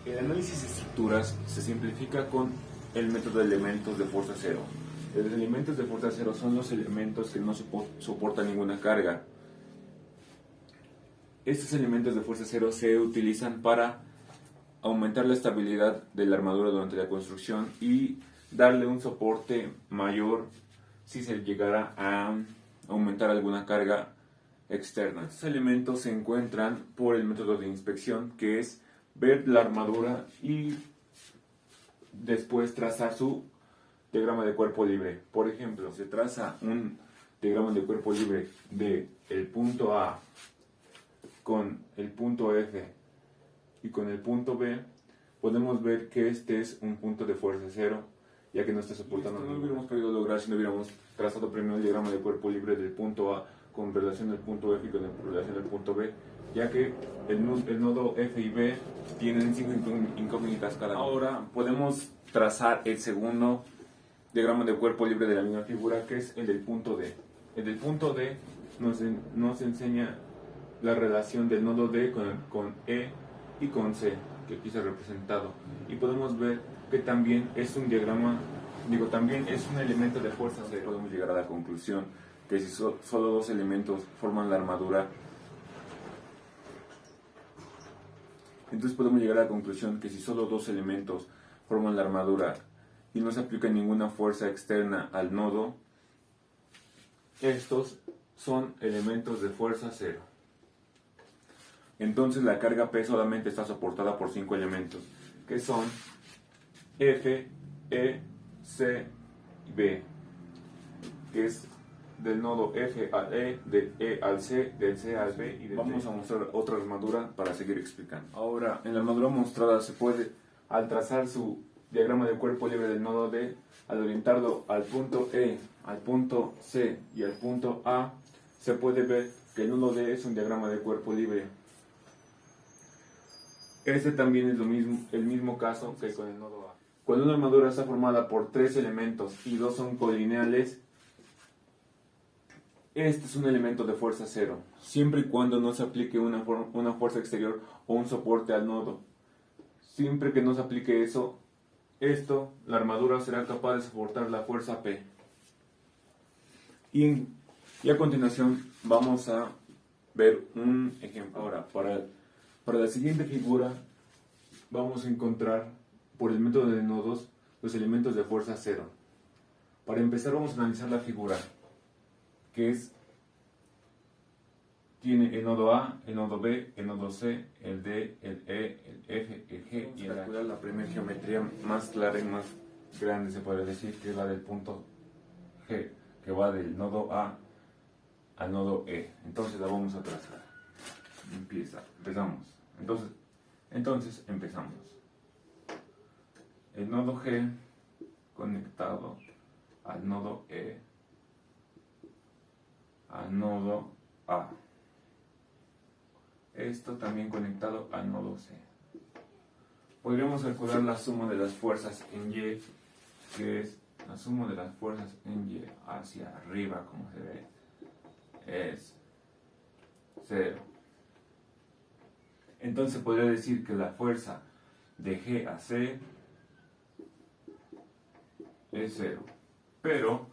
El análisis de estructuras se simplifica con el método de elementos de fuerza cero. Los elementos de fuerza cero son los elementos que no soportan ninguna carga. Estos elementos de fuerza cero se utilizan para aumentar la estabilidad de la armadura durante la construcción y darle un soporte mayor si se llegara a aumentar alguna carga externa. Estos elementos se encuentran por el método de inspección, que es ver la armadura y después trazar su diagrama de cuerpo libre. Por ejemplo, se traza un diagrama de cuerpo libre de el punto A con el punto F y con el punto B, podemos ver que este es un punto de fuerza cero, ya que no está soportando. No lo hubiéramos podido lograr si no hubiéramos trazado primero el diagrama de cuerpo libre del punto A con relación al punto F y con relación al punto B, ya que el nodo F y B tienen 5 incógnitas cada uno. Ahora podemos trazar el segundo diagrama de cuerpo libre de la misma figura, que es el del punto D. El del punto D nos enseña la relación del nodo D con E y con C, que aquí se ha representado. Y podemos ver que también es un diagrama, también es un elemento de fuerza cero. Podemos llegar a la conclusión que si solo dos elementos forman la armadura, entonces podemos llegar a la conclusión que si solo dos elementos forman la armadura y no se aplica ninguna fuerza externa al nodo, estos son elementos de fuerza cero. Entonces la carga P solamente está soportada por 5 elementos, que son F, E, C y B, que es del nodo F al E, del E al C, del C al B y del D. Vamos a mostrar otra armadura para seguir explicando. Ahora, en la armadura mostrada se puede, al trazar su diagrama de cuerpo libre del nodo D, al orientarlo al punto E, al punto C y al punto A, se puede ver que el nodo D es un diagrama de cuerpo libre. Este también es el mismo caso que con el nodo A. Cuando una armadura está formada por 3 elementos y 2 son colineales, este es un elemento de fuerza cero, siempre y cuando no se aplique una fuerza exterior o un soporte al nodo. Siempre que no se aplique eso, la armadura será capaz de soportar la fuerza P. Y a continuación vamos a ver un ejemplo. Ahora, para la siguiente figura vamos a encontrar por el método de nodos los elementos de fuerza cero. Para empezar vamos a analizar la figura, que tiene el nodo A, el nodo B, el nodo C, el D, el E, el F, el G y el H. La primera geometría más clara y más grande se puede decir que es la del punto G, que va del nodo A al nodo E. Entonces la vamos a trazar. Empezamos. Entonces empezamos. El nodo G conectado al nodo E, al nodo A. Esto también conectado al nodo C. Podríamos calcular la suma de las fuerzas en Y, que es la suma de las fuerzas en Y hacia arriba, como se ve, es 0. Entonces podría decir que la fuerza de G a C es 0. Pero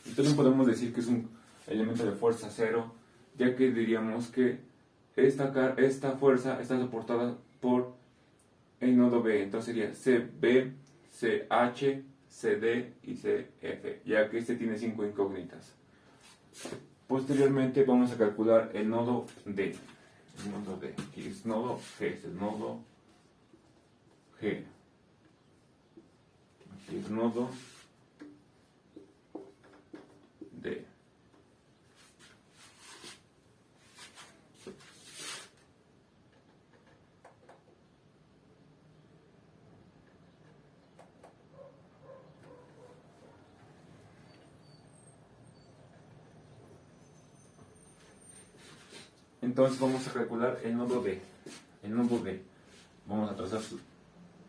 entonces podemos decir que es un elemento de fuerza 0, ya que diríamos que esta fuerza está soportada por el nodo B. Entonces sería CB, CH, CD y CF, ya que este tiene 5 incógnitas. Posteriormente vamos a calcular el nodo D. El nodo D, aquí es nodo G, es el nodo G. Aquí es nodo D. Entonces vamos a calcular el nodo D. El nodo D. Vamos a trazar su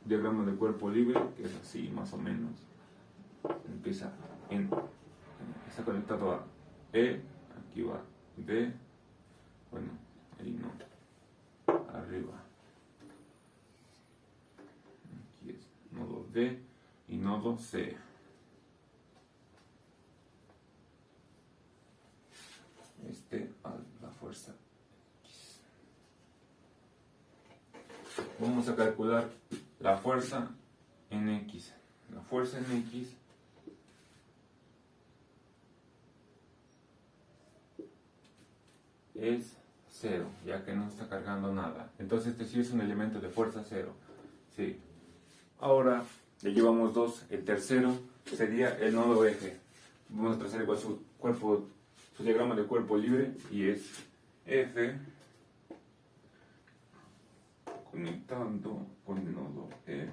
diagrama de cuerpo libre, que es así más o menos. Está conectado a E, aquí va B, bueno, ahí no, arriba. B y nodo C. A la fuerza X. Vamos a calcular la fuerza en X. La fuerza en X es 0, ya que no está cargando nada. Entonces este sí es un elemento de fuerza 0. Sí. Ahora le llevamos 2. El tercero sería el nodo eje. Vamos a trazar igual su diagrama de cuerpo libre, y es F conectando con el nodo E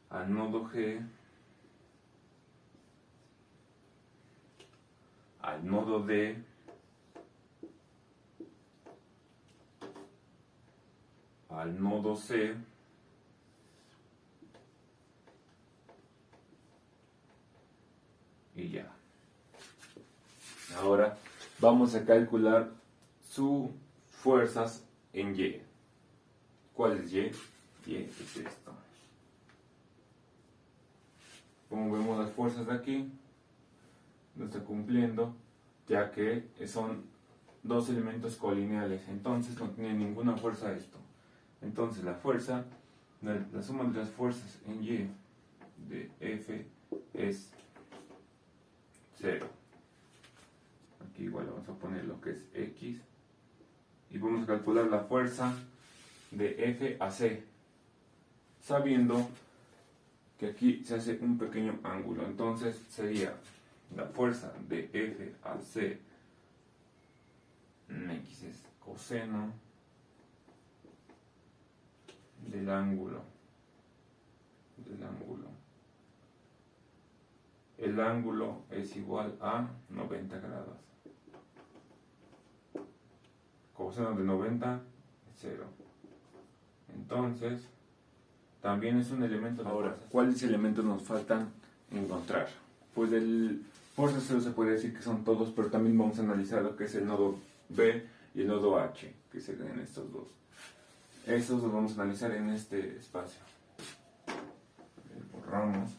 al nodo G, al nodo D, al nodo C, y ya. Ahora vamos a calcular sus fuerzas en Y. ¿Cuál es Y? Y es esto. Como vemos, las fuerzas de aquí no está cumpliendo, ya que son dos elementos colineales, entonces no tiene ninguna fuerza esto. Entonces la suma de las fuerzas en Y de F es 0. Aquí igual vamos a poner lo que es X y vamos a calcular la fuerza de F a C, sabiendo que aquí se hace un pequeño ángulo. Entonces sería la fuerza de F a C en X es coseno del ángulo. El ángulo es igual a 90 grados. Coseno de 90 es 0. Entonces, también es un elemento de fuerza. ¿Cuáles elementos nos faltan encontrar? Pues del fuerza 0 se puede decir que son todos, pero también vamos a analizar lo que es el nodo B y el nodo H, que serían estos dos. Estos los vamos a analizar en este espacio. Borramos.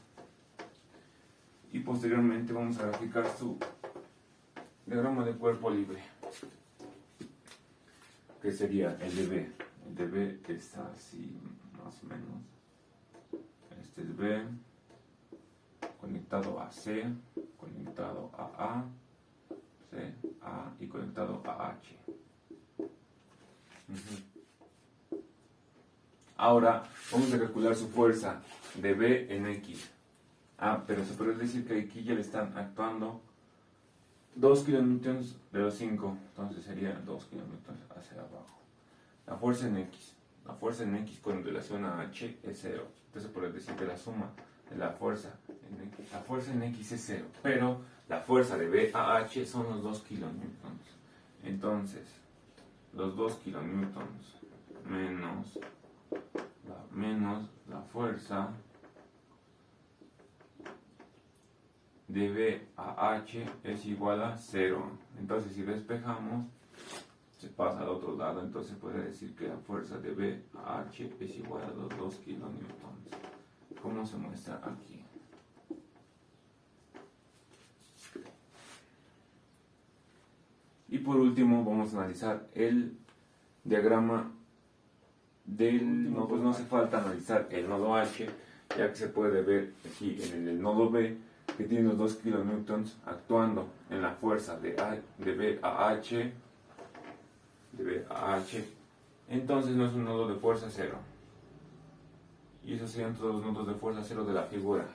Y posteriormente vamos a graficar su diagrama de cuerpo libre, que sería el de B. El de B está así, más o menos. Este es B, conectado a C, conectado a C, A y conectado a H. Ahora vamos a calcular su fuerza de B en X. Pero se puede decir que aquí ya le están actuando 2 kilonewtons de los 5, entonces sería 2 kilonewtons hacia abajo. La fuerza en X. La fuerza en X con relación a H es 0. Entonces puede decir que la suma de la fuerza en X es 0. Pero la fuerza de B a H son los 2 kilonewtons. Entonces, los 2 kilonewtons menos la fuerza de B a H es igual a 0. Entonces, si despejamos, se pasa al otro lado. Entonces puede decir que la fuerza de B a H es igual a los 2 kilonewtons, como se muestra aquí. Y por último vamos a analizar el diagrama del nodo. Pues no hace falta analizar el nodo H, ya que se puede ver aquí en el nodo B que tiene los 2 kilonewtons actuando en la fuerza de B a H. Entonces no es un nodo de fuerza 0. Y esos serían todos los nodos de fuerza 0 de la figura.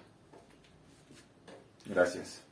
Gracias.